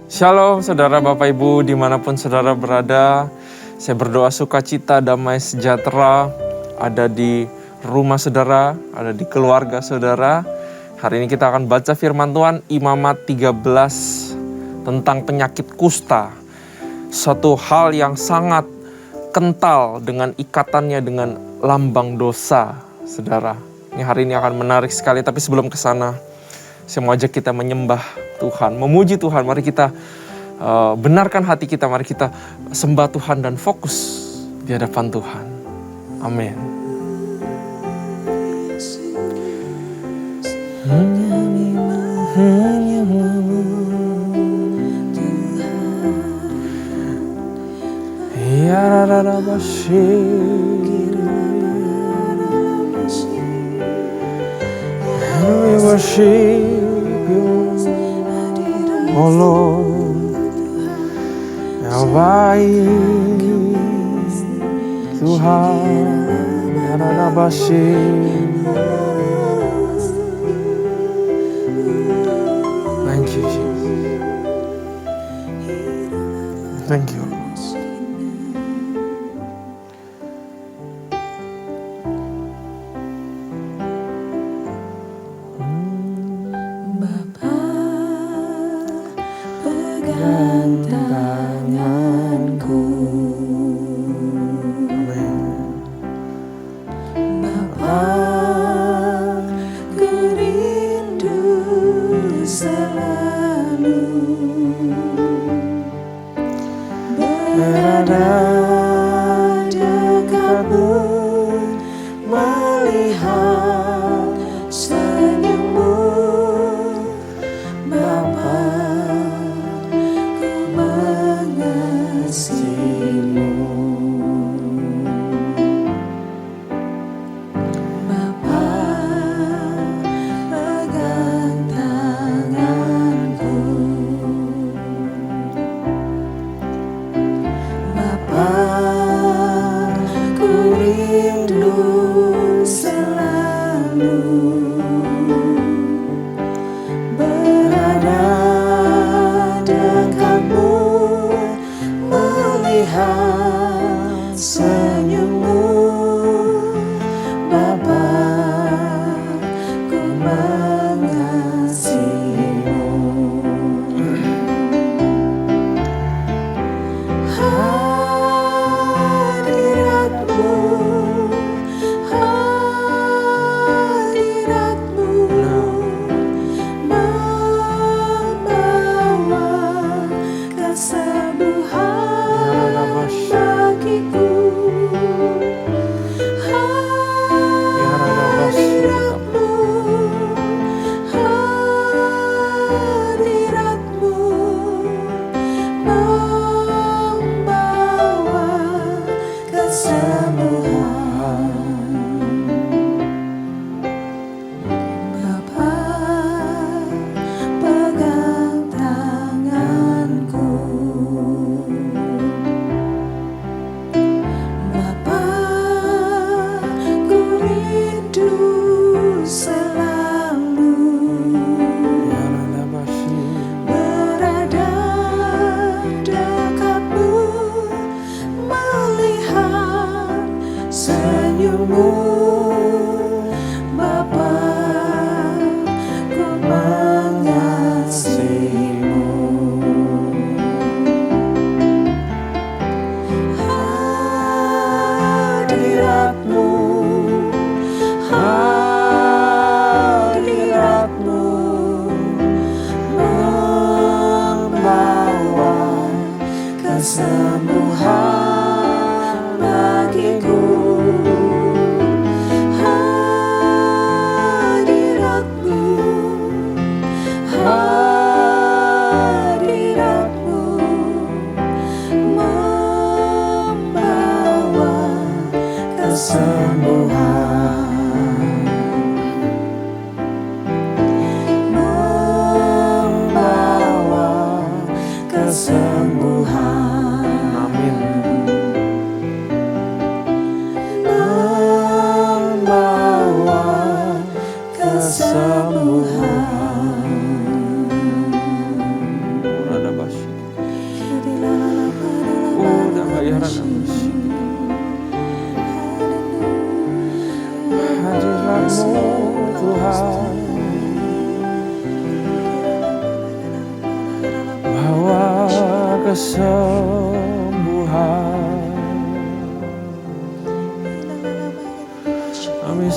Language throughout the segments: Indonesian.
Shalom saudara Bapak Ibu dimanapun saudara berada. Saya berdoa sukacita, damai sejahtera ada di rumah saudara, ada di keluarga saudara. Hari ini kita akan baca firman Tuhan Imamat 13 tentang penyakit kusta. Suatu hal yang sangat kental dengan ikatannya dengan lambang dosa saudara. Ini hari ini akan menarik sekali, tapi sebelum ke sana saya mau ajak kita menyembah Tuhan, memuji Tuhan. Mari kita benarkan hati kita, mari kita sembah Tuhan dan fokus di hadapan Tuhan. Amin. We worship you, oh Lord, yang baik Tuhan, ada basyir. Thank you Jesus, thank you. Berada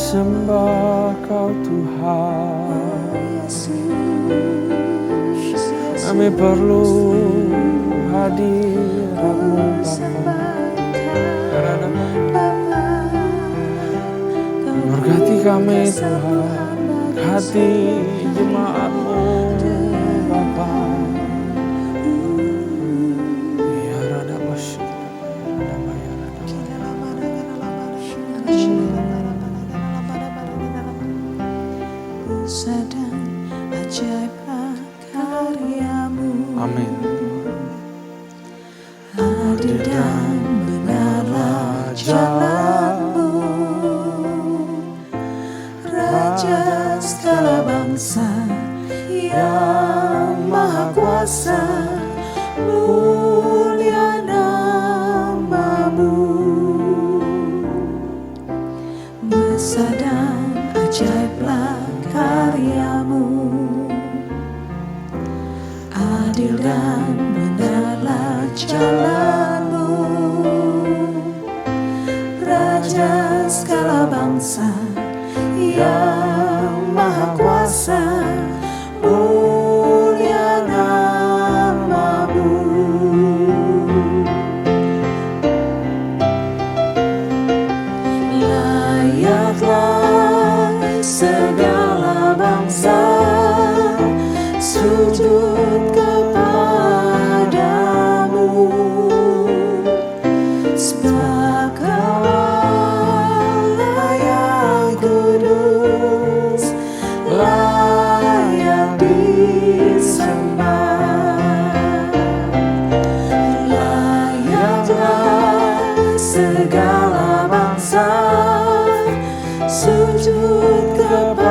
sembah Kau Tuhan. Kami perlu hadirat-Mu Bapa. Berkati kami Tuhan, hati jemaat-Mu Bapa. Sedang ajaib karya-Mu. Amin. Adil dan benarlah jalan-Mu, Raja segala bangsa yang maha kuasa, mulia nama-Mu. Besar dan ajaiblah karya-Mu, adil dan benarlah jalan-Mu, Raja segala bangsa yang maha kuasa, mulia nama-Mu. Layaklah segala bangsa sujud kepadamu, sebab Kau Allah yang kudus, layak disembah. Layaklah segala bangsa sujud kepadamu,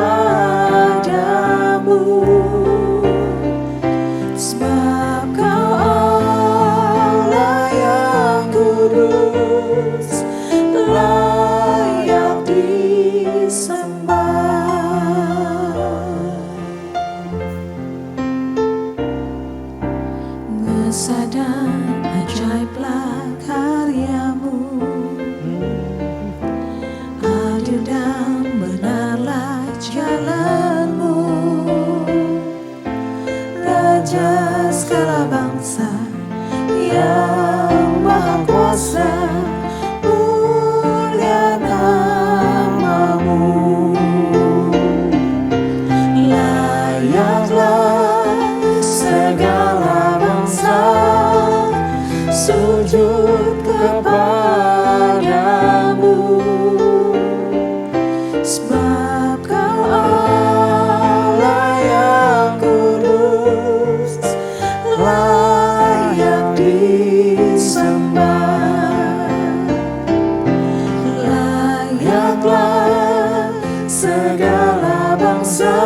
sebab Kau Allah yang kudus, layak disembah. Besar dan ajaiblah karya-Mu, adil dan benarlah jalan-Mu, Raja segala bangsa yang maha kuasa, mulia nama-Mu. Layaklah segala bangsa sujud kepadamu, sebab Kau Allah yang kudus, layak disembah. Layaklah segala bangsa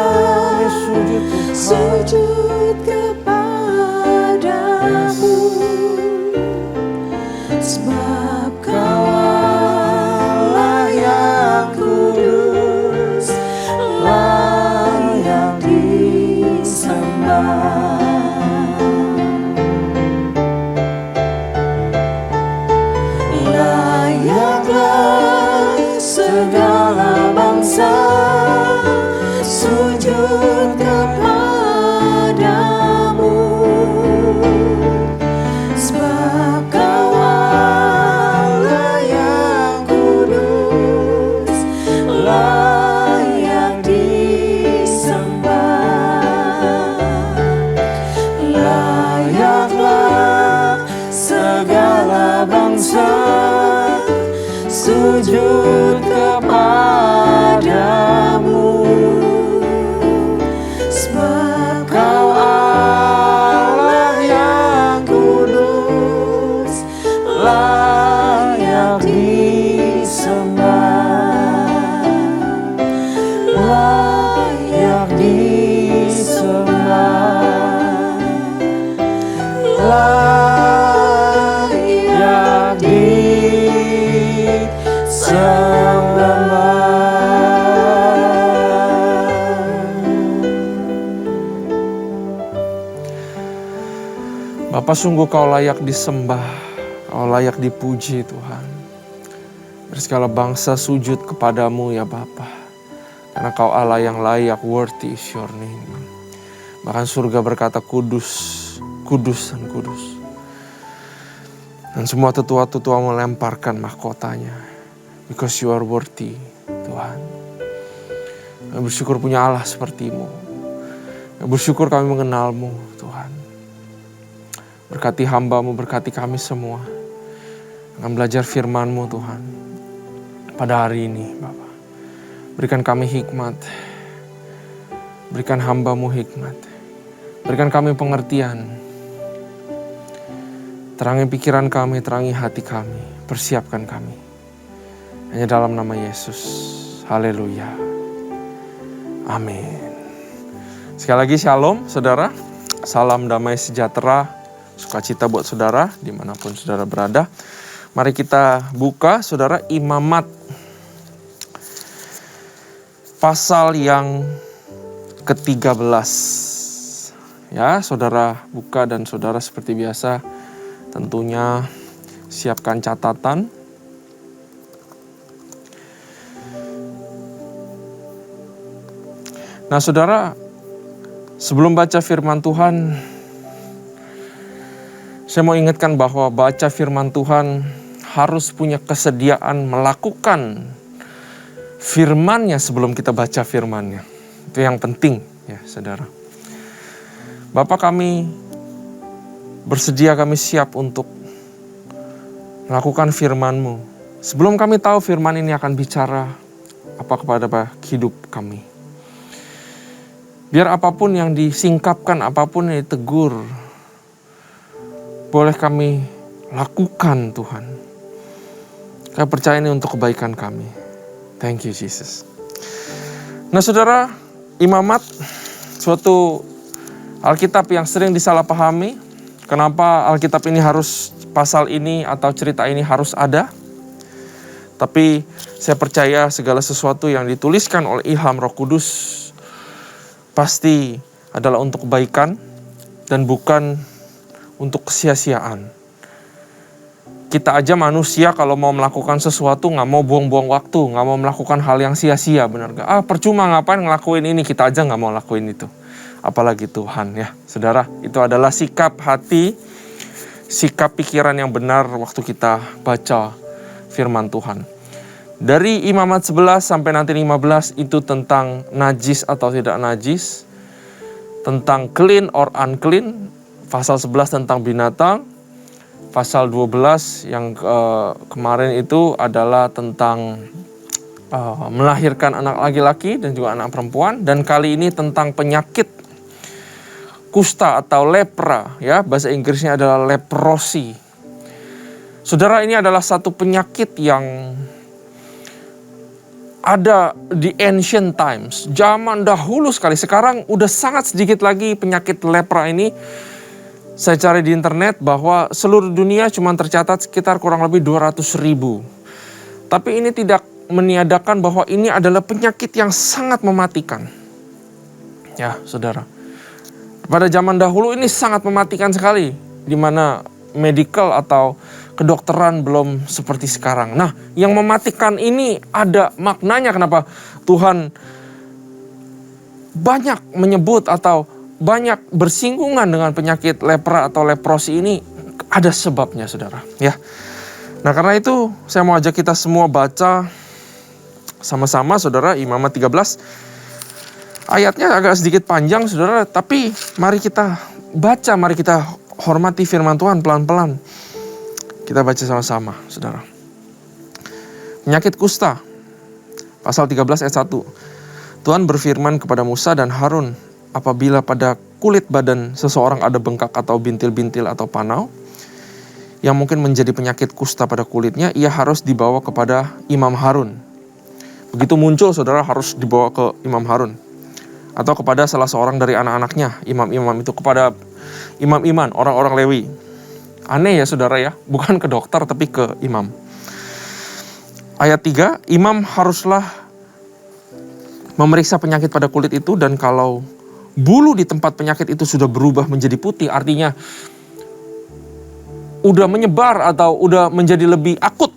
sujud kepadamu, sebab Kau Allah yang kudus, layak disembah. Layaklah segala bangsa sujud kepadamu, sebab Kau Allah yang kudus, layak disembah. Layaklah segala bangsa sujud kepadamu, sebab Kau Allah yang kudus, layak disembah. Layak disembah. Layak disembah. Bapa, sungguh Kau layak disembah, Kau layak dipuji Tuhan. Segala bangsa sujud kepadamu ya Bapa. Karena Kau Allah yang layak, worthy is your name. Bahkan surga berkata kudus, kudus dan kudus. Dan semua tetua-tetua melemparkan mahkotanya. Because you are worthy, Tuhan. Kami bersyukur punya Allah seperti-Mu. Kami bersyukur kami mengenal-Mu, Tuhan. Berkati hamba-Mu, berkati kami semua. Akan belajar firman-Mu, Tuhan. Pada hari ini, Bapa. Berikan kami hikmat. Berikan hamba-Mu hikmat. Berikan kami pengertian. Terangi pikiran kami, terangi hati kami. Persiapkan kami. Hanya dalam nama Yesus. Haleluya. Amin. Sekali lagi shalom, saudara. Salam damai sejahtera, sukacita buat saudara, dimanapun saudara berada. Mari kita buka, saudara, Imamat. Pasal yang ke-13. Ya, saudara buka dan saudara seperti biasa tentunya siapkan catatan. Nah, saudara, sebelum baca firman Tuhan, saya mau ingatkan bahwa baca firman Tuhan harus punya kesediaan melakukan firman-Nya sebelum kita baca firman-Nya. Itu yang penting ya, saudara. Bapak, kami bersedia, kami siap untuk melakukan firman-Mu. Sebelum kami tahu firman ini akan bicara apa kepada hidup kami. Biar apapun yang disingkapkan, apapun yang ditegur, boleh kami lakukan, Tuhan. Kami percaya ini untuk kebaikan kami. Thank you, Jesus. Nah, saudara, Imamat, suatu Alkitab yang sering disalahpahami. Kenapa Alkitab ini harus, pasal ini atau cerita ini harus ada? Tapi saya percaya segala sesuatu yang dituliskan oleh ilham Roh Kudus pasti adalah untuk kebaikan dan bukan untuk kesia-siaan. Kita aja manusia kalau mau melakukan sesuatu gak mau buang-buang waktu, gak mau melakukan hal yang sia-sia, benar gak? Percuma ngapain ngelakuin ini, kita aja gak mau lakuin itu. Apalagi Tuhan ya, saudara. Itu adalah sikap hati, sikap pikiran yang benar waktu kita baca firman Tuhan. Dari Imamat 11 sampai nanti 15 itu tentang najis atau tidak najis, tentang clean or unclean. Pasal 11 tentang binatang. Pasal 12 yang kemarin itu adalah tentang melahirkan anak laki-laki dan juga anak perempuan. Dan kali ini tentang penyakit kusta atau lepra, ya, bahasa Inggrisnya adalah leprosy. Saudara, ini adalah satu penyakit yang ada di ancient times, zaman dahulu sekali. Sekarang udah sangat sedikit lagi penyakit lepra ini. Saya cari di internet bahwa seluruh dunia cuma tercatat sekitar kurang lebih 200.000. Tapi ini tidak meniadakan bahwa ini adalah penyakit yang sangat mematikan. Ya, saudara. Pada zaman dahulu ini sangat mematikan sekali, di mana medical atau kedokteran belum seperti sekarang. Nah, yang mematikan ini ada maknanya kenapa Tuhan banyak menyebut atau banyak bersinggungan dengan penyakit lepra atau leprosi ini. Ada sebabnya, saudara. Ya. Nah, karena itu saya mau ajak kita semua baca sama-sama, saudara, Imamat 13. Ayatnya agak sedikit panjang, saudara, tapi mari kita baca, mari kita hormati firman Tuhan pelan-pelan. Kita baca sama-sama, saudara. Penyakit kusta, pasal 13 ayat 1. Tuhan berfirman kepada Musa dan Harun, apabila pada kulit badan seseorang ada bengkak atau bintil-bintil atau panau, yang mungkin menjadi penyakit kusta pada kulitnya, ia harus dibawa kepada Imam Harun. Begitu muncul, saudara, harus dibawa ke Imam Harun. Atau kepada salah seorang dari anak-anaknya, imam-imam itu, kepada imam-iman, orang-orang Lewi. Aneh ya, saudara ya, bukan ke dokter tapi ke imam. Ayat 3, imam haruslah memeriksa penyakit pada kulit itu, dan kalau bulu di tempat penyakit itu sudah berubah menjadi putih, artinya udah menyebar atau udah menjadi lebih akut,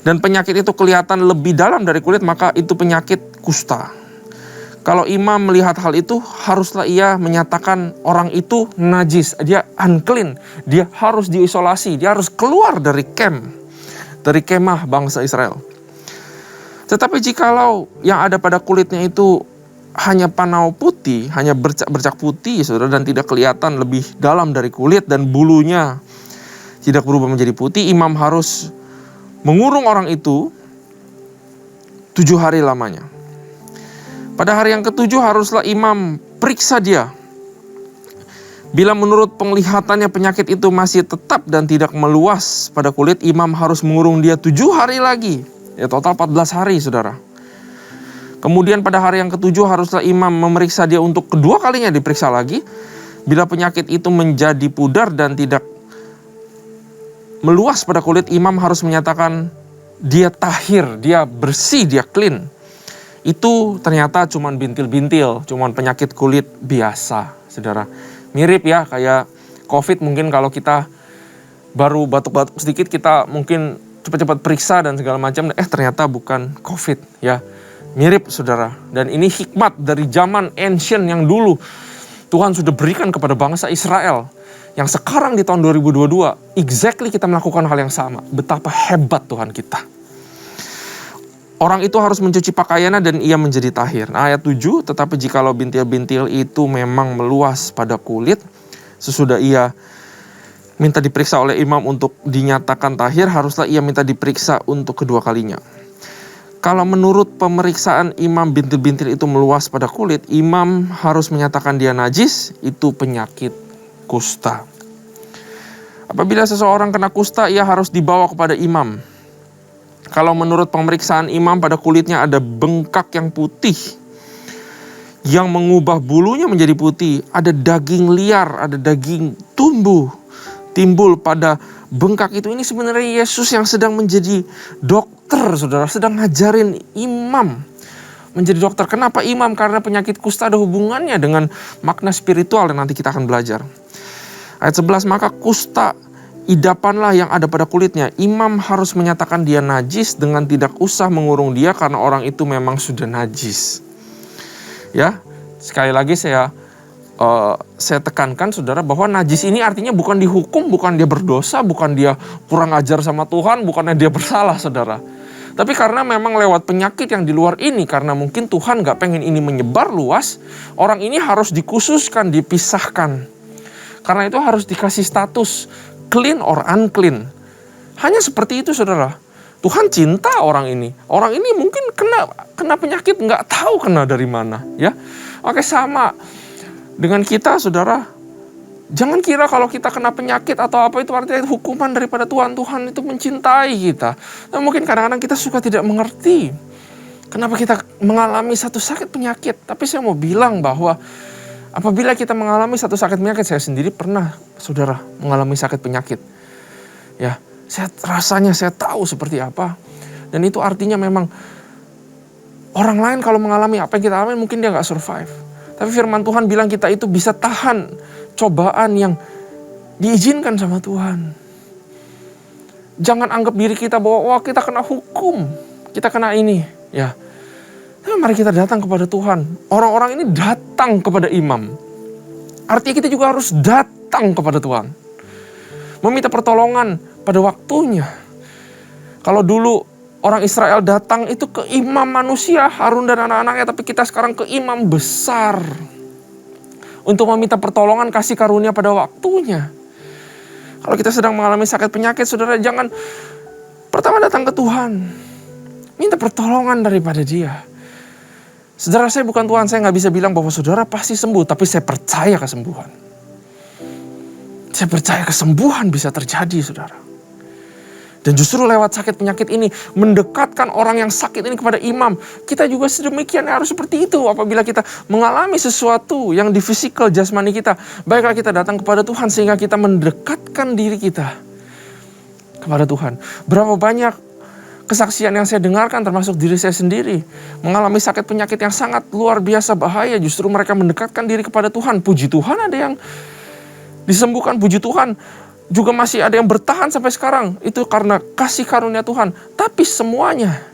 dan penyakit itu kelihatan lebih dalam dari kulit, maka itu penyakit kusta. Kalau imam melihat hal itu, haruslah ia menyatakan orang itu najis. Dia unclean, dia harus diisolasi, dia harus keluar dari kemah bangsa Israel. Tetapi jikalau yang ada pada kulitnya itu hanya panau putih, hanya bercak-bercak putih, saudara, dan tidak kelihatan lebih dalam dari kulit, dan bulunya tidak berubah menjadi putih, imam harus mengurung orang itu 7 hari lamanya. Pada hari yang ke-7 haruslah imam periksa dia. Bila menurut penglihatannya penyakit itu masih tetap dan tidak meluas pada kulit, imam harus mengurung dia 7 hari lagi. Ya, total 14 hari, saudara. Kemudian pada hari yang ke-7 haruslah imam memeriksa dia untuk kedua kalinya, diperiksa lagi. Bila penyakit itu menjadi pudar dan tidak meluas pada kulit, imam harus menyatakan dia tahir, dia bersih, dia clean. Itu ternyata cuman bintil-bintil, cuman penyakit kulit biasa, saudara. Mirip ya kayak COVID, mungkin kalau kita baru batuk-batuk sedikit kita mungkin cepat-cepat periksa dan segala macam, ternyata bukan COVID ya. Mirip, saudara. Dan ini hikmat dari zaman ancient yang dulu Tuhan sudah berikan kepada bangsa Israel. Yang sekarang di tahun 2022, exactly kita melakukan hal yang sama. Betapa hebat Tuhan kita. Orang itu harus mencuci pakaiannya dan ia menjadi tahir. Nah, ayat 7, tetapi jikalau bintil-bintil itu memang meluas pada kulit, sesudah ia minta diperiksa oleh imam untuk dinyatakan tahir, haruslah ia minta diperiksa untuk kedua kalinya. Kalau menurut pemeriksaan imam bintil-bintil itu meluas pada kulit, imam harus menyatakan dia najis, itu penyakit kusta. Apabila seseorang kena kusta, ia harus dibawa kepada imam. Kalau menurut pemeriksaan imam pada kulitnya ada bengkak yang putih, yang mengubah bulunya menjadi putih, ada daging liar, ada daging timbul pada bengkak itu. Ini sebenarnya Yesus yang sedang menjadi dokter, saudara, sedang ngajarin imam menjadi dokter. Kenapa imam? Karena penyakit kusta ada hubungannya dengan makna spiritual yang nanti kita akan belajar. Ayat 11, maka kusta idapanlah yang ada pada kulitnya. Imam harus menyatakan dia najis dengan tidak usah mengurung dia karena orang itu memang sudah najis. Ya, sekali lagi saya tekankan, saudara, bahwa najis ini artinya bukan dihukum, bukan dia berdosa, bukan dia kurang ajar sama Tuhan, bukannya dia bersalah, saudara. Tapi karena memang lewat penyakit yang di luar ini, karena mungkin Tuhan gak pengen ini menyebar luas, orang ini harus dikhususkan, dipisahkan. Karena itu harus dikasih status clean or unclean. Hanya seperti itu, saudara. Tuhan cinta orang ini. Orang ini mungkin kena penyakit, nggak tahu kena dari mana, ya. Oke, sama dengan kita, saudara. Jangan kira kalau kita kena penyakit atau apa itu artinya hukuman daripada Tuhan. Tuhan itu mencintai kita. Nah, mungkin kadang-kadang kita suka tidak mengerti kenapa kita mengalami satu sakit penyakit. Tapi saya mau bilang bahwa apabila kita mengalami satu sakit penyakit, saya sendiri pernah, saudara, mengalami sakit penyakit. Ya, rasanya saya tahu seperti apa. Dan itu artinya memang orang lain kalau mengalami apa yang kita alami mungkin dia gak survive. Tapi firman Tuhan bilang kita itu bisa tahan cobaan yang diizinkan sama Tuhan. Jangan anggap diri kita bahwa wah kita kena hukum, kita kena ini. Ya, tapi mari kita datang kepada Tuhan. Orang-orang ini datang kepada imam. Artinya kita juga harus datang kepada Tuhan. Meminta pertolongan pada waktunya. Kalau dulu orang Israel datang itu ke imam manusia, Harun dan anak-anaknya. Tapi kita sekarang ke imam besar. Untuk meminta pertolongan kasih karunia pada waktunya. Kalau kita sedang mengalami sakit penyakit, saudara, jangan pertama datang ke Tuhan. Minta pertolongan daripada Dia. Saudara, saya bukan Tuhan, saya gak bisa bilang bahwa saudara pasti sembuh. Tapi saya percaya kesembuhan. Saya percaya kesembuhan bisa terjadi, saudara. Dan justru lewat sakit penyakit ini mendekatkan orang yang sakit ini kepada imam. Kita juga sedemikian harus seperti itu. Apabila kita mengalami sesuatu yang di fisikal jasmani kita, baiklah kita datang kepada Tuhan sehingga kita mendekatkan diri kita kepada Tuhan. Berapa banyak kesaksian yang saya dengarkan termasuk diri saya sendiri mengalami sakit penyakit yang sangat luar biasa bahaya, justru mereka mendekatkan diri kepada Tuhan. Puji Tuhan ada yang disembuhkan, puji Tuhan juga masih ada yang bertahan sampai sekarang. Itu karena kasih karunia Tuhan. Tapi semuanya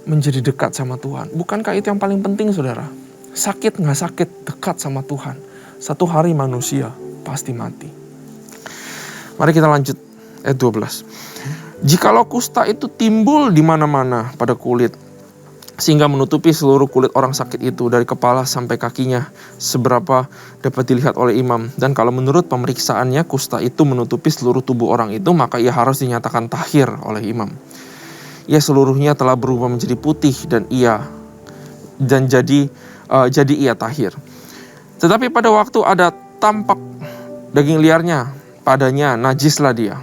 menjadi dekat sama Tuhan. Bukankah itu yang paling penting, saudara? Sakit nggak sakit, dekat sama Tuhan. Satu hari manusia pasti mati. Mari kita lanjut ayat 12. Jikalau kusta itu timbul di mana-mana pada kulit, sehingga menutupi seluruh kulit orang sakit itu dari kepala sampai kakinya, seberapa dapat dilihat oleh imam. Dan kalau menurut pemeriksaannya kusta itu menutupi seluruh tubuh orang itu, maka ia harus dinyatakan tahir oleh imam. Ia seluruhnya telah berubah menjadi putih dan jadi ia tahir. Tetapi pada waktu ada tampak daging liarnya padanya, najislah dia.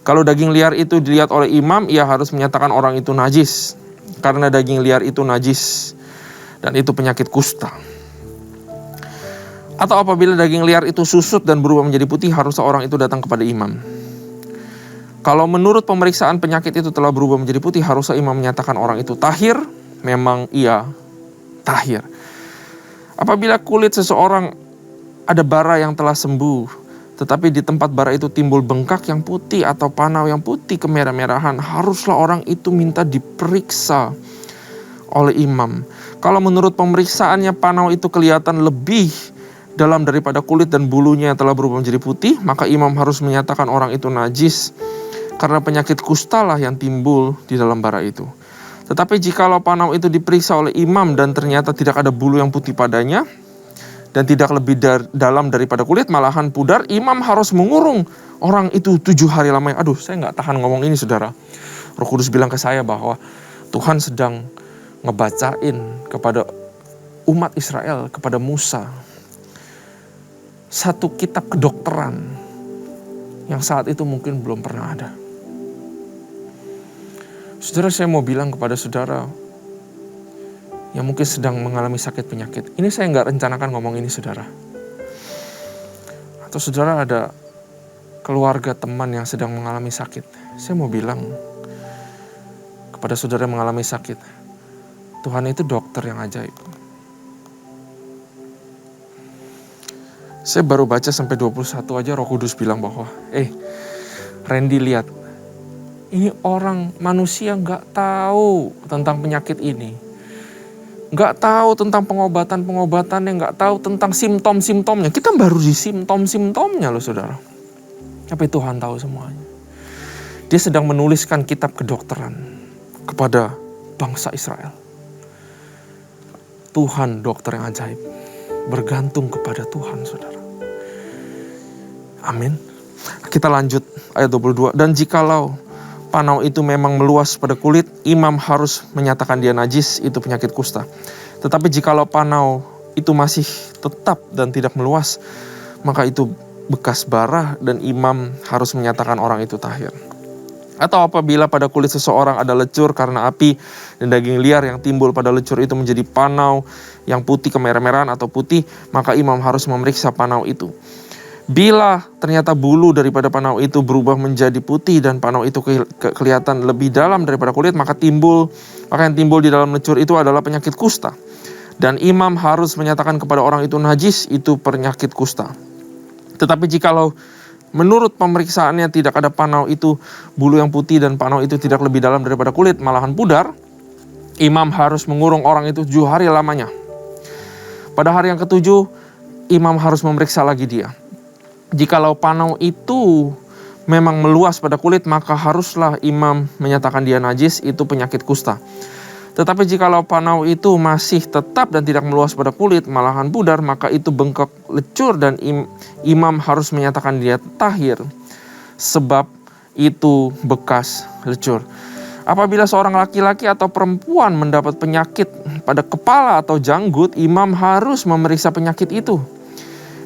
Kalau daging liar itu dilihat oleh imam, ia harus menyatakan orang itu najis, karena daging liar itu najis, dan itu penyakit kusta. Atau apabila daging liar itu susut dan berubah menjadi putih, haruslah orang itu datang kepada imam. Kalau menurut pemeriksaan penyakit itu telah berubah menjadi putih, haruslah imam menyatakan orang itu tahir, memang ia tahir. Apabila kulit seseorang ada bara yang telah sembuh, tetapi di tempat bara itu timbul bengkak yang putih atau panau yang putih kemerah-merahan, haruslah orang itu minta diperiksa oleh imam. Kalau menurut pemeriksaannya panau itu kelihatan lebih dalam daripada kulit dan bulunya yang telah berubah menjadi putih, maka imam harus menyatakan orang itu najis, karena penyakit kusta lah yang timbul di dalam bara itu. Tetapi jikalau panau itu diperiksa oleh imam dan ternyata tidak ada bulu yang putih padanya, dan tidak lebih dalam daripada kulit, malahan pudar, imam harus mengurung orang itu 7 hari lamanya. Aduh, saya nggak tahan ngomong ini, saudara. Roh Kudus bilang ke saya bahwa Tuhan sedang ngebacain kepada umat Israel, kepada Musa, satu kitab kedokteran yang saat itu mungkin belum pernah ada. Saudara, saya mau bilang kepada saudara yang mungkin sedang mengalami sakit penyakit. Ini saya nggak rencanakan ngomong ini, saudara. Atau saudara ada keluarga teman yang sedang mengalami sakit. Saya mau bilang kepada saudara yang mengalami sakit, Tuhan itu dokter yang ajaib. Saya baru baca sampai 21 aja Roh Kudus bilang bahwa, Randy lihat, ini orang manusia nggak tahu tentang penyakit ini. Nggak tahu tentang pengobatan-pengobatannya, nggak tahu tentang simptom-simptomnya. Kita baru di simptom-simptomnya loh, saudara. Tapi Tuhan tahu semuanya. Dia sedang menuliskan kitab kedokteran kepada bangsa Israel. Tuhan dokter yang ajaib. Bergantung kepada Tuhan, saudara. Amin. Kita lanjut ayat 22. Dan jikalau panau itu memang meluas pada kulit, imam harus menyatakan dia najis, itu penyakit kusta. Tetapi jikalau panau itu masih tetap dan tidak meluas, maka itu bekas bara dan imam harus menyatakan orang itu tahir. Atau apabila pada kulit seseorang ada lecur karena api dan daging liar yang timbul pada lecur itu menjadi panau yang putih kemerah-merahan atau putih, maka imam harus memeriksa panau itu. Bila ternyata bulu daripada panau itu berubah menjadi putih dan panau itu kelihatan lebih dalam daripada kulit, maka yang timbul di dalam lecur itu adalah penyakit kusta. Dan imam harus menyatakan kepada orang itu najis, itu penyakit kusta. Tetapi jikalau menurut pemeriksaannya tidak ada panau itu bulu yang putih dan panau itu tidak lebih dalam daripada kulit, malahan pudar, imam harus mengurung orang itu 7 hari lamanya. Pada hari yang ke-7, imam harus memeriksa lagi dia. Jikalau panau itu memang meluas pada kulit, maka haruslah imam menyatakan dia najis, itu penyakit kusta. Tetapi jikalau panau itu masih tetap dan tidak meluas pada kulit, malahan pudar, maka itu bengkak lecur dan imam harus menyatakan dia tahir, sebab itu bekas lecur. Apabila seorang laki-laki atau perempuan mendapat penyakit pada kepala atau janggut, imam harus memeriksa penyakit itu.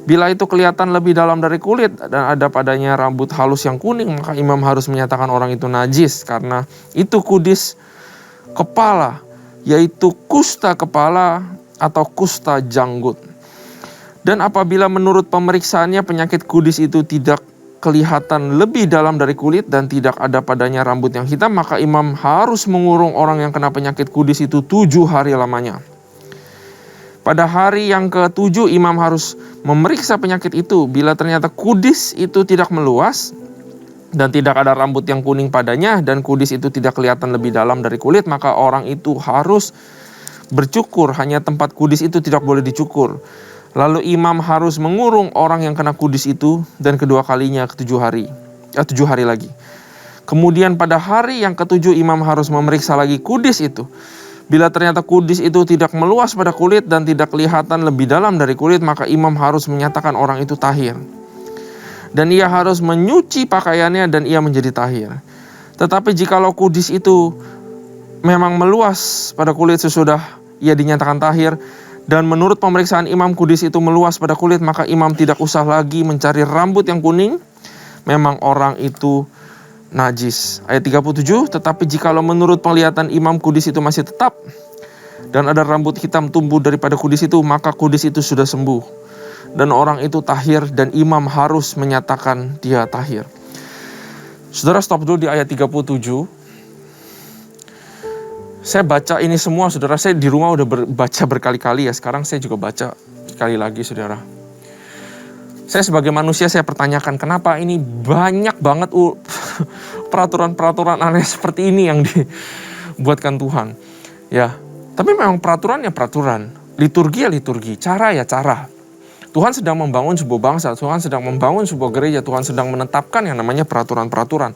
Bila itu kelihatan lebih dalam dari kulit dan ada padanya rambut halus yang kuning, maka imam harus menyatakan orang itu najis, karena itu kudis kepala, yaitu kusta kepala atau kusta janggut. Dan apabila menurut pemeriksaannya penyakit kudis itu tidak kelihatan lebih dalam dari kulit dan tidak ada padanya rambut yang hitam, maka imam harus mengurung orang yang kena penyakit kudis itu 7 hari lamanya. Pada hari yang ke-7 imam harus memeriksa penyakit itu. Bila ternyata kudis itu tidak meluas dan tidak ada rambut yang kuning padanya, dan kudis itu tidak kelihatan lebih dalam dari kulit, maka orang itu harus bercukur. Hanya tempat kudis itu tidak boleh dicukur. Lalu imam harus mengurung orang yang kena kudis itu, dan kedua kalinya 7 hari lagi. Kemudian pada hari yang ke-7 imam harus memeriksa lagi kudis itu. Bila ternyata kudis itu tidak meluas pada kulit dan tidak kelihatan lebih dalam dari kulit, maka imam harus menyatakan orang itu tahir. Dan ia harus menyuci pakaiannya dan ia menjadi tahir. Tetapi jikalau kudis itu memang meluas pada kulit sesudah ia dinyatakan tahir, dan menurut pemeriksaan imam kudis itu meluas pada kulit, maka imam tidak usah lagi mencari rambut yang kuning, memang orang itu najis. Ayat 37, tetapi jikalau menurut penglihatan imam kudis itu masih tetap, dan ada rambut hitam tumbuh daripada kudis itu, maka kudis itu sudah sembuh. Dan orang itu tahir, dan imam harus menyatakan dia tahir. Saudara, stop dulu di ayat 37. Saya baca ini semua, saudara. Saya di rumah udah baca berkali-kali ya. Sekarang saya juga baca sekali lagi, saudara. Saya sebagai manusia, saya pertanyakan kenapa ini banyak banget peraturan-peraturan aneh seperti ini yang dibuatkan Tuhan. Ya, tapi memang peraturan ya peraturan. Liturgi ya liturgi. Cara ya cara. Tuhan sedang membangun sebuah bangsa, Tuhan sedang membangun sebuah gereja, Tuhan sedang menetapkan yang namanya peraturan-peraturan.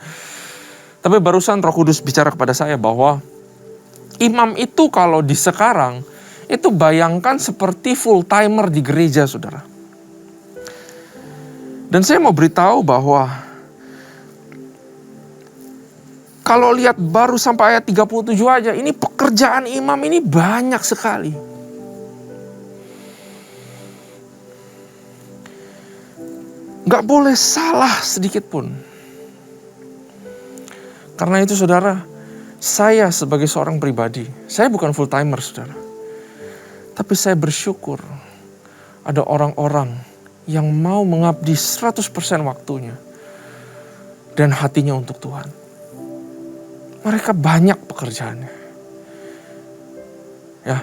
Tapi barusan Roh Kudus bicara kepada saya bahwa imam itu kalau di sekarang, itu bayangkan seperti full timer di gereja, saudara. Dan saya mau beritahu bahwa kalau lihat baru sampai ayat 37 aja, ini pekerjaan imam ini banyak sekali. Gak boleh salah sedikit pun. Karena itu saudara, saya sebagai seorang pribadi, saya bukan full timer saudara. Tapi saya bersyukur ada orang-orang yang mau mengabdi 100% waktunya dan hatinya untuk Tuhan. Mereka banyak pekerjaannya. Ya,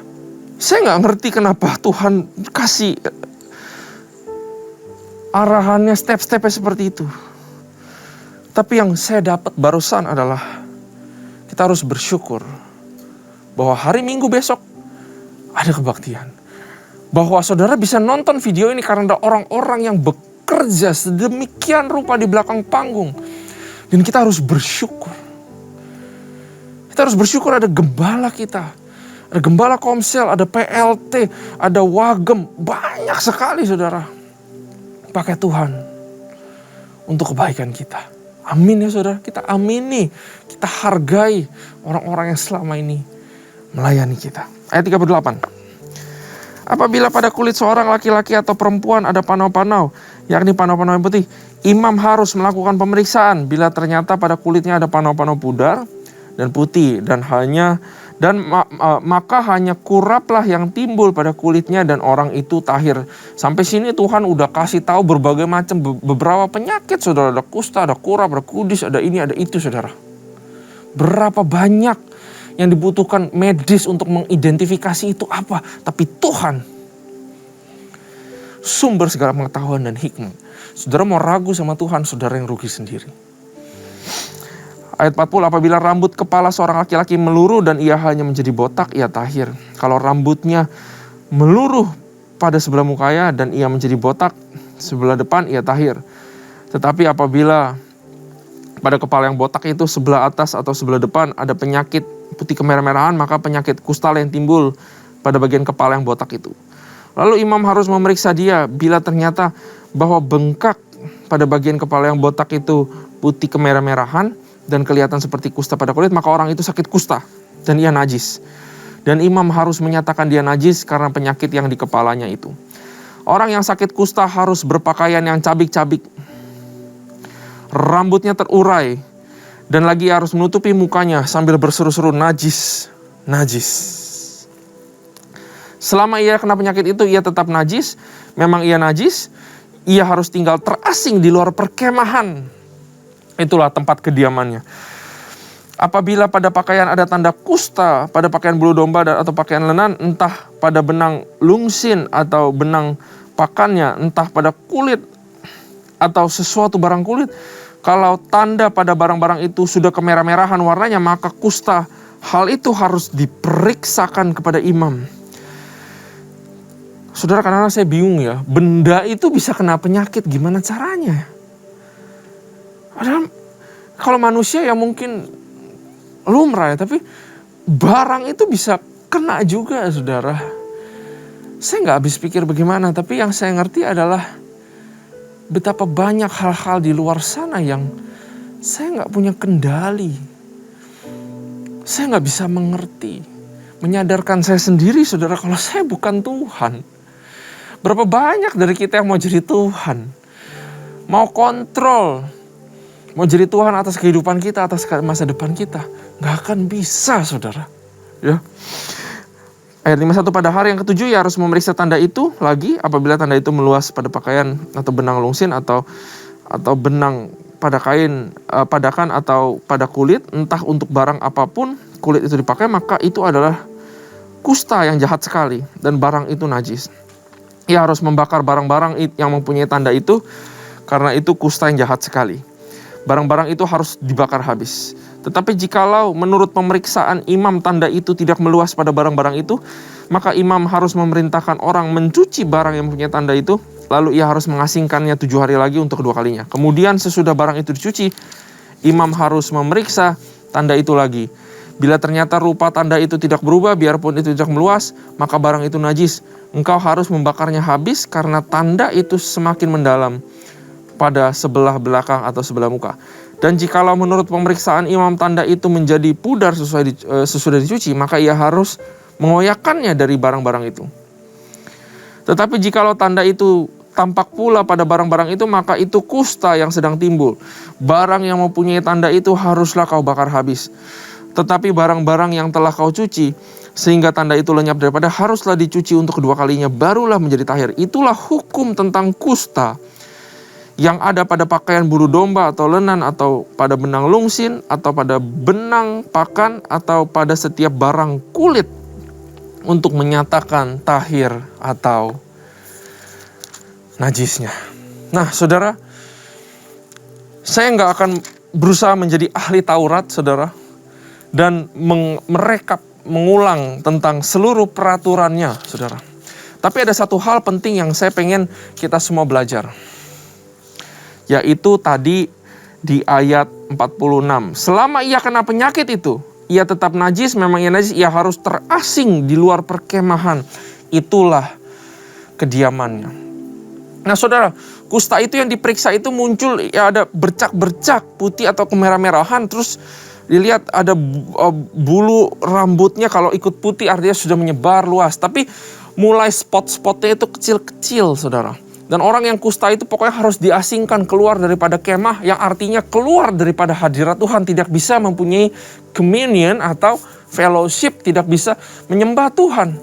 saya gak ngerti kenapa Tuhan kasih arahannya step-stepnya seperti itu. Tapi yang saya dapat barusan adalah kita harus bersyukur bahwa hari Minggu besok ada kebaktian. Bahwa saudara bisa nonton video ini karena ada orang-orang yang bekerja sedemikian rupa di belakang panggung. Dan kita harus bersyukur. Kita harus bersyukur ada gembala kita. Ada gembala Komsel, ada PLT, ada Wagem. Banyak sekali saudara. Pakai Tuhan untuk kebaikan kita. Amin ya saudara, kita amini, kita hargai orang-orang yang selama ini melayani kita. Ayat 38. Apabila pada kulit seorang laki-laki atau perempuan ada panau-panau, yakni panau-panau yang putih, imam harus melakukan pemeriksaan. Bila ternyata pada kulitnya ada panau-panau pudar dan putih, maka hanya kuraplah yang timbul pada kulitnya dan orang itu tahir. Sampai sini Tuhan udah kasih tahu berbagai macam beberapa penyakit saudara. Ada kusta, ada kurap, ada kudis, ada ini, ada itu saudara. Berapa banyak yang dibutuhkan medis untuk mengidentifikasi itu apa. Tapi Tuhan, sumber segala pengetahuan dan hikmat. Saudara mau ragu sama Tuhan, saudara yang rugi sendiri. Ayat 40, apabila rambut kepala seorang laki-laki meluruh dan ia hanya menjadi botak, ia tahir. Kalau rambutnya meluruh pada sebelah mukanya dan ia menjadi botak sebelah depan, ia tahir. Tetapi apabila pada kepala yang botak itu sebelah atas atau sebelah depan ada penyakit putih kemerah-merahan, maka penyakit kusta yang timbul pada bagian kepala yang botak itu. Lalu imam harus memeriksa dia. Bila ternyata bahwa bengkak pada bagian kepala yang botak itu putih kemerah-merahan dan kelihatan seperti kusta pada kulit, maka orang itu sakit kusta dan ia najis. Dan imam harus menyatakan dia najis karena penyakit yang di kepalanya itu. Orang yang sakit kusta harus berpakaian yang cabik-cabik, rambutnya terurai, dan lagi harus menutupi mukanya sambil berseru-seru, najis, najis. Selama ia kena penyakit itu, ia tetap najis. Memang ia najis, ia harus tinggal terasing di luar perkemahan. Itulah tempat kediamannya. Apabila pada pakaian ada tanda kusta, pada pakaian bulu domba atau pakaian lenan, entah pada benang lungsin atau benang pakannya, entah pada kulit atau sesuatu barang kulit, Kalau tanda pada barang-barang itu sudah kemerah-merahan warnanya, maka kusta. Hal itu harus diperiksakan kepada imam. Saudara, kadang-kadang saya bingung ya, benda itu bisa kena penyakit, gimana caranya? Padahal kalau manusia ya mungkin lumrah ya, tapi barang itu bisa kena juga, saudara. Saya nggak habis pikir bagaimana, tapi yang saya ngerti adalah betapa banyak hal-hal di luar sana yang saya nggak punya kendali. Saya nggak bisa mengerti. Menyadarkan saya sendiri, saudara, kalau saya bukan Tuhan. Berapa banyak dari kita yang mau jadi Tuhan. Mau kontrol. Mau jadi Tuhan atas kehidupan kita, atas masa depan kita. Nggak akan bisa, saudara. Ya. Ayat 51, pada hari yang ketujuh ia harus memeriksa tanda itu lagi. Apabila tanda itu meluas pada pakaian atau benang lungsin atau benang pada kain padakan atau pada kulit, entah untuk barang apapun kulit itu dipakai, maka itu adalah kusta yang jahat sekali dan barang itu najis. Ia harus membakar barang-barang yang mempunyai tanda itu, karena itu kusta yang jahat sekali. Barang-barang itu harus dibakar habis. Tetapi jikalau menurut pemeriksaan imam tanda itu tidak meluas pada barang-barang itu, maka imam harus memerintahkan orang mencuci barang yang mempunyai tanda itu, lalu ia harus mengasingkannya 7 hari lagi untuk kedua kalinya. Kemudian sesudah barang itu dicuci, imam harus memeriksa tanda itu lagi. Bila ternyata rupa tanda itu tidak berubah, biarpun itu tidak meluas, maka barang itu najis. Engkau harus membakarnya habis karena tanda itu semakin mendalam pada sebelah belakang atau sebelah muka. Dan jikalau menurut pemeriksaan imam tanda itu menjadi pudar sesudah dicuci, maka ia harus mengoyakkannya dari barang-barang itu. Tetapi jikalau tanda itu tampak pula pada barang-barang itu, maka itu kusta yang sedang timbul. Barang yang mempunyai tanda itu haruslah kau bakar habis. Tetapi barang-barang yang telah kau cuci, sehingga tanda itu lenyap daripada, haruslah dicuci untuk kedua kalinya, barulah menjadi tahir. Itulah hukum tentang kusta yang ada pada pakaian bulu domba atau lenan, atau pada benang lungsin, atau pada benang pakan, atau pada setiap barang kulit, untuk menyatakan tahir atau najisnya. Nah, saudara, saya nggak akan berusaha menjadi ahli Taurat, saudara, dan mengulang tentang seluruh peraturannya, saudara. Tapi ada satu hal penting yang saya pengen kita semua belajar. Yaitu tadi di ayat 46. Selama ia kena penyakit itu, ia tetap najis, memang ia najis, ia harus terasing di luar perkemahan. Itulah kediamannya. Nah, saudara, kusta itu yang diperiksa itu muncul, ya ada bercak-bercak putih atau kemerah-merahan, terus dilihat ada bulu rambutnya, kalau ikut putih artinya sudah menyebar luas. Tapi mulai spot-spotnya itu kecil-kecil, saudara. Dan orang yang kusta itu pokoknya harus diasingkan keluar daripada kemah, yang artinya keluar daripada hadirat Tuhan, tidak bisa mempunyai communion atau fellowship, tidak bisa menyembah Tuhan.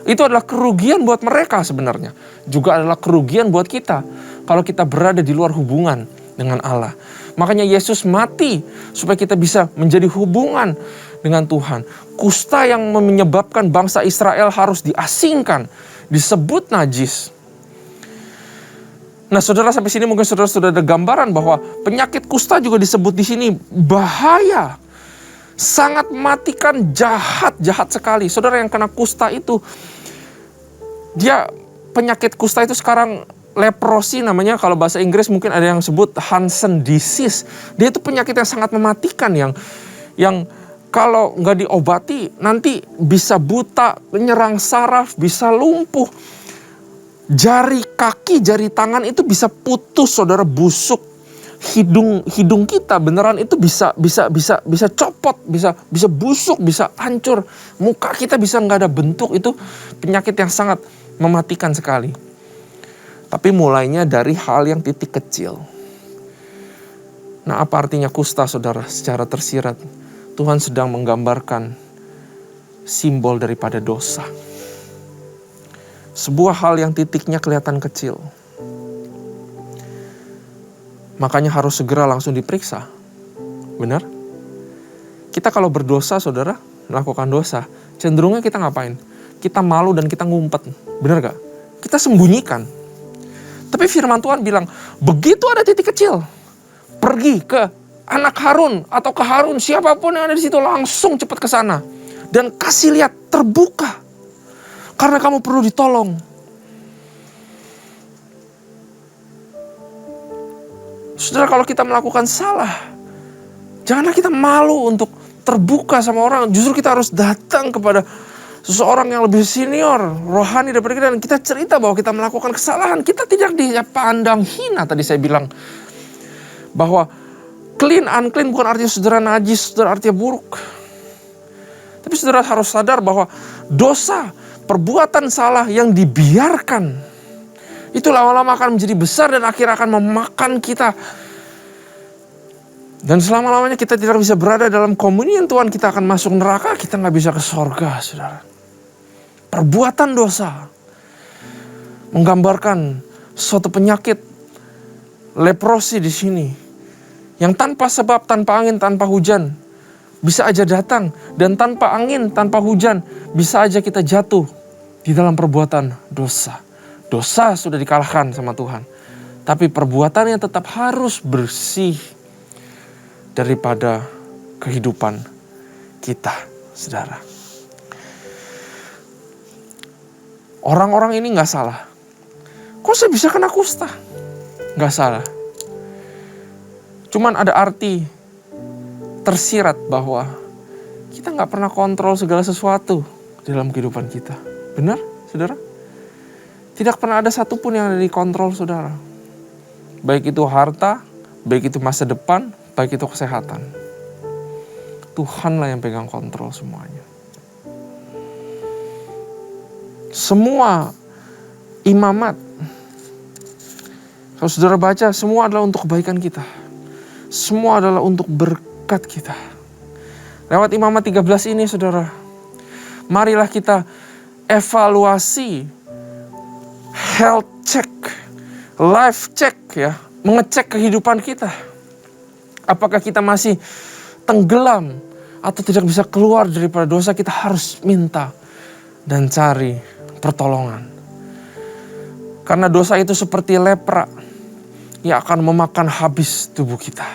Itu adalah kerugian buat mereka sebenarnya. Juga adalah kerugian buat kita kalau kita berada di luar hubungan dengan Allah. Makanya Yesus mati supaya kita bisa menjadi hubungan dengan Tuhan. Kusta yang menyebabkan bangsa Israel harus diasingkan, disebut najis. Nah, saudara, sampai sini mungkin saudara sudah ada gambaran bahwa penyakit kusta juga disebut di sini bahaya. Sangat mematikan, jahat sekali. Saudara, yang kena kusta itu, penyakit kusta itu sekarang leprosi namanya, kalau bahasa Inggris mungkin ada yang sebut Hansen disease. Dia itu penyakit yang sangat mematikan, yang kalau nggak diobati nanti bisa buta, menyerang saraf, bisa lumpuh. Jari kaki, jari tangan itu bisa putus, saudara, busuk. Hidung kita beneran itu bisa copot, bisa busuk, bisa hancur. Muka kita bisa nggak ada bentuk. Itu penyakit yang sangat mematikan sekali. Tapi mulainya dari hal yang titik kecil. Nah, apa artinya kusta, saudara? Secara tersirat, Tuhan sedang menggambarkan simbol daripada dosa. Sebuah hal yang titiknya kelihatan kecil. Makanya harus segera langsung diperiksa. Benar? Kita kalau berdosa, saudara, melakukan dosa, cenderungnya kita ngapain? Kita malu dan kita ngumpet. Benar gak? Kita sembunyikan. Tapi firman Tuhan bilang, begitu ada titik kecil, pergi ke anak Harun atau ke Harun, siapapun yang ada di situ, langsung cepat ke sana dan kasih lihat terbuka karena kamu perlu ditolong. Saudara, kalau kita melakukan salah, janganlah kita malu untuk terbuka sama orang. Justru kita harus datang kepada seseorang yang lebih senior, rohani daripada kita, dan kita cerita bahwa kita melakukan kesalahan. Kita tidak dipandang hina. Tadi saya bilang bahwa clean, unclean bukan artinya saudara najis, saudara artinya buruk. Tapi saudara harus sadar bahwa dosa, perbuatan salah yang dibiarkan, itu lama-lama akan menjadi besar dan akhirnya akan memakan kita. Dan selama-lamanya kita tidak bisa berada dalam komunian Tuhan, kita akan masuk neraka, kita nggak bisa ke sorga, saudara. Perbuatan dosa menggambarkan suatu penyakit leprosi di sini, yang tanpa sebab, tanpa angin, tanpa hujan bisa aja datang, dan tanpa angin, tanpa hujan bisa aja kita jatuh di dalam perbuatan dosa. Dosa sudah dikalahkan sama Tuhan, tapi perbuatannya tetap harus bersih daripada kehidupan kita, saudara. Orang-orang ini gak salah. Kok saya bisa kena kusta? Gak salah. Cuman ada arti tersirat bahwa kita gak pernah kontrol segala sesuatu dalam kehidupan kita. Benar, saudara? Tidak pernah ada satupun yang ada di kontrol saudara. Baik itu harta, baik itu masa depan, baik itu kesehatan. Tuhanlah yang pegang kontrol semuanya. Semua imamat, kalau saudara baca, semua adalah untuk kebaikan kita. Semua adalah untuk berkat kita. Lewat imamat 13 ini, saudara, marilah kita evaluasi, health check, life check, ya, mengecek kehidupan kita. Apakah kita masih tenggelam atau tidak bisa keluar daripada dosa? Kita harus minta dan cari pertolongan. Karena dosa itu seperti lepra yang akan memakan habis tubuh kita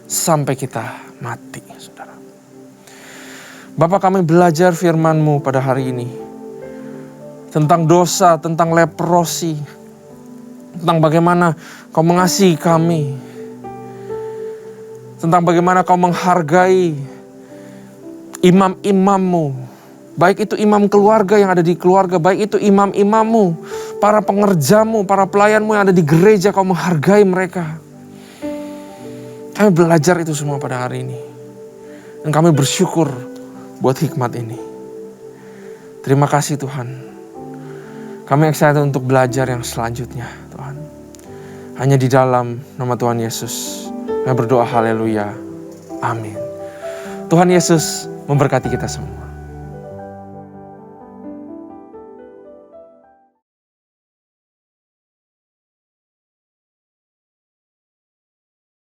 sampai kita mati, saudara. Bapa, kami belajar firman-Mu pada hari ini tentang dosa, tentang leprosi, tentang bagaimana Kau mengasihi kami, tentang bagaimana Kau menghargai imam-imam-Mu, baik itu imam keluarga yang ada di keluarga, baik itu imam-imam-Mu, para pengerja-Mu, para pelayan-Mu yang ada di gereja, Kau menghargai mereka. Kami belajar itu semua pada hari ini. Dan kami bersyukur buat hikmat ini. Terima kasih Tuhan. Kami excited untuk belajar yang selanjutnya, Tuhan. Hanya di dalam nama Tuhan Yesus. Kami berdoa haleluya. Amin. Tuhan Yesus memberkati kita semua.